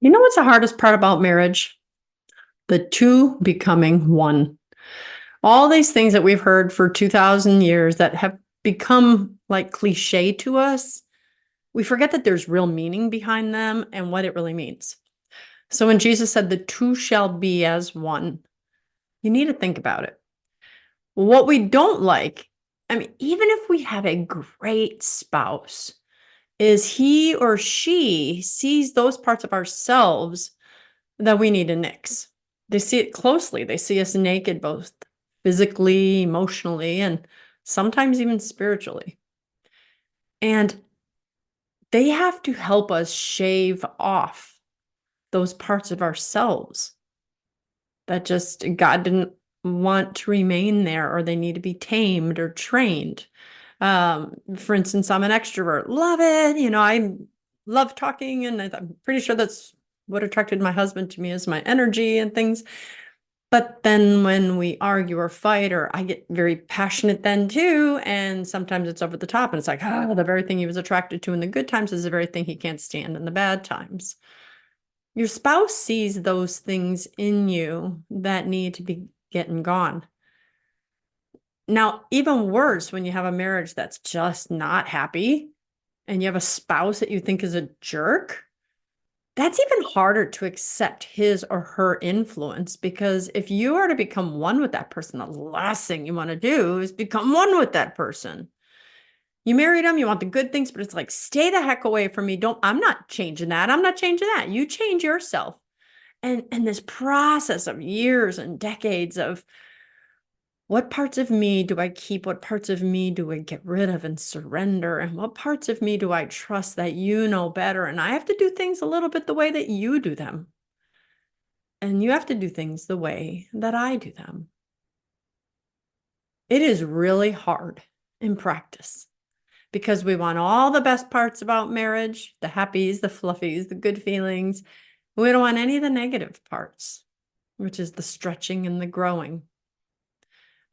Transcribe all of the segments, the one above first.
You know what's the hardest part about marriage? The two becoming one. All these things that we've heard for 2,000 years that have become like cliche to us, we forget that there's real meaning behind them and what it really means. So when Jesus said, the two shall be as one, you need to think about it. What we don't like, I mean, even if we have a great spouse, is he or she sees those parts of ourselves that we need to nix. They see it closely. They see us naked, both physically, emotionally, and sometimes even spiritually. And they have to help us shave off those parts of ourselves that just God didn't want to remain there, or they need to be tamed or trained. For instance, I'm an extrovert. Love it. I love talking, and I'm pretty sure that's what attracted my husband to me, is my energy and things. But then when we argue or fight, or I get very passionate then too, and sometimes it's over the top, and it's like, the very thing he was attracted to in the good times is the very thing he can't stand in the bad times. Your spouse sees those things in you that need to be getting gone. Now, even worse, when you have a marriage that's just not happy and you have a spouse that you think is a jerk, that's even harder to accept his or her influence, because if you are to become one with that person, the last thing you want to do is become one with that person. You married them, you want the good things, but it's like, stay the heck away from me. I'm not changing that. I'm not changing that. You change yourself. And this process of years and decades of, what parts of me do I keep? What parts of me do I get rid of and surrender? And what parts of me do I trust that you know better? And I have to do things a little bit the way that you do them. And you have to do things the way that I do them. It is really hard in practice, because we want all the best parts about marriage, the happies, the fluffies, the good feelings. We don't want any of the negative parts, which is the stretching and the growing.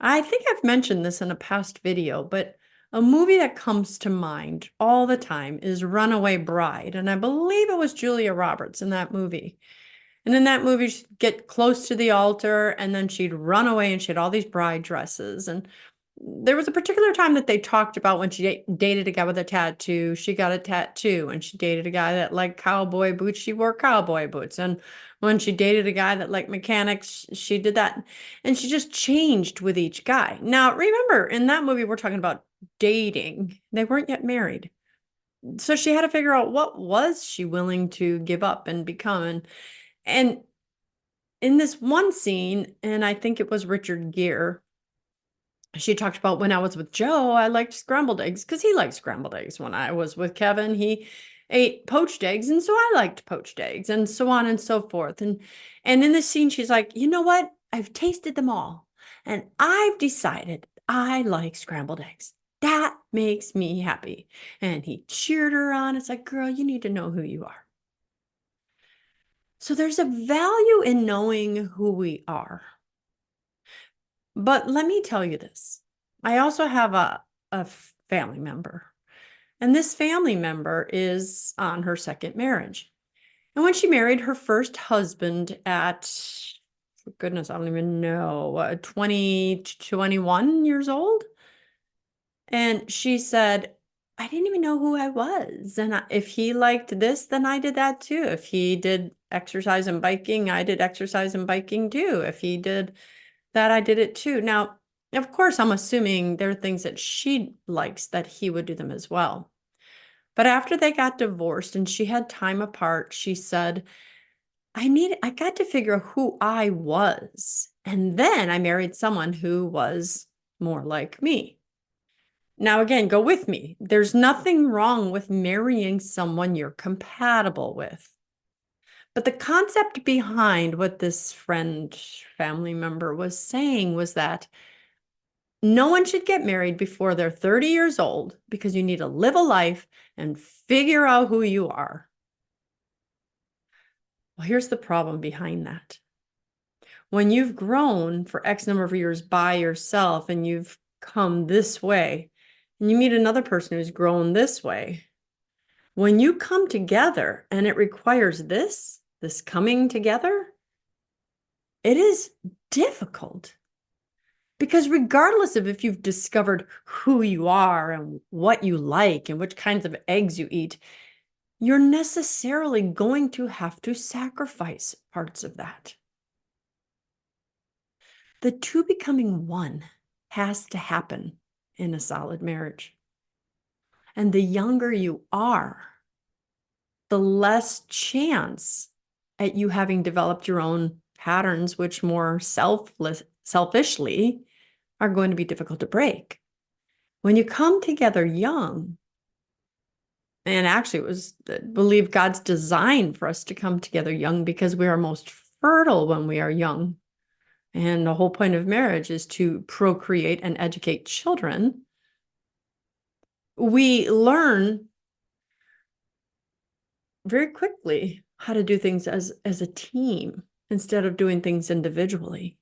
I think I've mentioned this in a past video, but a movie that comes to mind all the time is Runaway Bride. And I believe it was Julia Roberts in that movie. And in that movie, she'd get close to the altar and then she'd run away, and she had all these bride dresses. And there was a particular time that they talked about when she dated a guy with a tattoo, she got a tattoo. And she dated a guy that liked cowboy boots, she wore cowboy boots. And when she dated a guy that liked mechanics, she did that. And she just changed with each guy. Now, remember, in that movie, we're talking about dating. They weren't yet married. So she had to figure out, what was she willing to give up and become. And in this one scene, and I think it was Richard Gere, she talked about, when I was with Joe, I liked scrambled eggs because he liked scrambled eggs. When I was with Kevin, he ate poached eggs, and so I liked poached eggs, and so on and so forth. And in this scene, she's like, you know what? I've tasted them all, and I've decided I like scrambled eggs. That makes me happy. And he cheered her on. It's like, girl, you need to know who you are. So there's a value in knowing who we are. But let me tell you this. I also have a family member, and this family member is on her second marriage. And when she married her first husband at, for goodness, I don't even know, 20 to 21 years old. And she said, I didn't even know who I was. And if he liked this, then I did that too. If he did exercise and biking, I did exercise and biking too. If he did that, I did it too. Now, of course, I'm assuming there are things that she likes that he would do them as well. But after they got divorced and she had time apart, she said, I got to figure out who I was. And then I married someone who was more like me. Now, again, go with me. There's nothing wrong with marrying someone you're compatible with. But the concept behind what this family member was saying was that no one should get married before they're 30 years old, because you need to live a life and figure out who you are. Well, here's the problem behind that. When you've grown for X number of years by yourself and you've come this way, and you meet another person who's grown this way, when you come together and it requires this, this coming together, it is difficult. Because regardless of if you've discovered who you are and what you like and which kinds of eggs you eat, you're necessarily going to have to sacrifice parts of that. The two becoming one has to happen in a solid marriage. And the younger you are, the less chance at you having developed your own patterns, which more selfishly are going to be difficult to break. When you come together young, and actually it was, I believe, God's design for us to come together young because we are most fertile when we are young. And the whole point of marriage is to procreate and educate children. We learn very quickly how to do things as a team instead of doing things individually.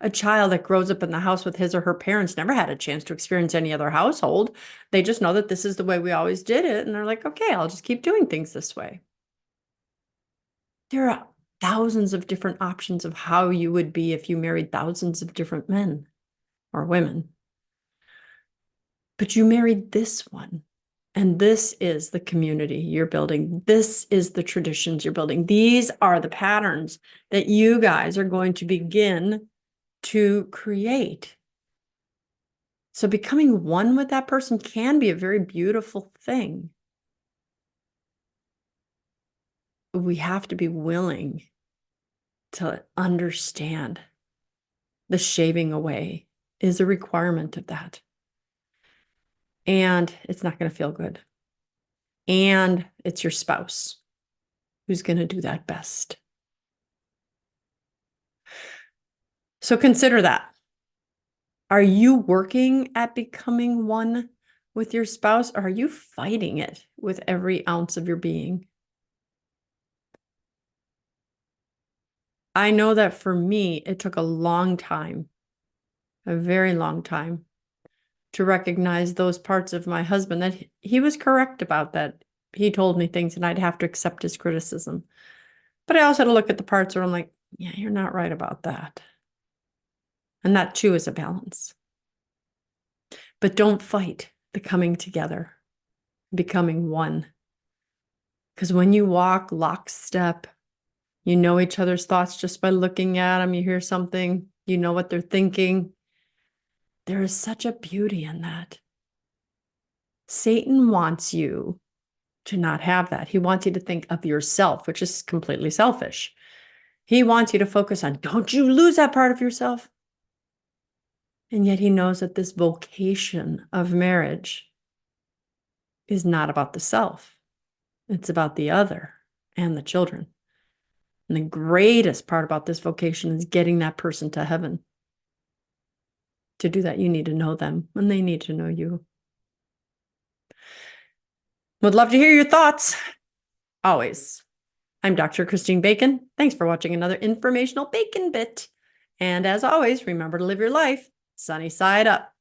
A child that grows up in the house with his or her parents never had a chance to experience any other household. They just know that this is the way we always did it. And they're like, okay, I'll just keep doing things this way. There are thousands of different options of how you would be if you married thousands of different men or women. But you married this one. And this is the community you're building. This is the traditions you're building. These are the patterns that you guys are going to begin to create. So becoming one with that person can be a very beautiful thing. We have to be willing to understand the shaving away is a requirement of that. And it's not going to feel good. And it's your spouse who's going to do that best. So consider that. Are you working at becoming one with your spouse, or are you fighting it with every ounce of your being? I know that for me, it took a long time, a very long time, to recognize those parts of my husband that he was correct about, that he told me things and I'd have to accept his criticism. But I also had to look at the parts where I'm like, yeah, you're not right about that. And that too is a balance. But don't fight the coming together, becoming one. Because when you walk lockstep, you know each other's thoughts just by looking at them. You hear something, you know what they're thinking. There is such a beauty in that. Satan wants you to not have that. He wants you to think of yourself, which is completely selfish. He wants you to focus on, don't you lose that part of yourself. And yet he knows that this vocation of marriage is not about the self. It's about the other and the children. And the greatest part about this vocation is getting that person to heaven. To do that, you need to know them, and they need to know you. Would love to hear your thoughts. Always. I'm Dr. Christine Bacon. Thanks for watching another informational Bacon Bit. And as always, remember to live your life sunny side up.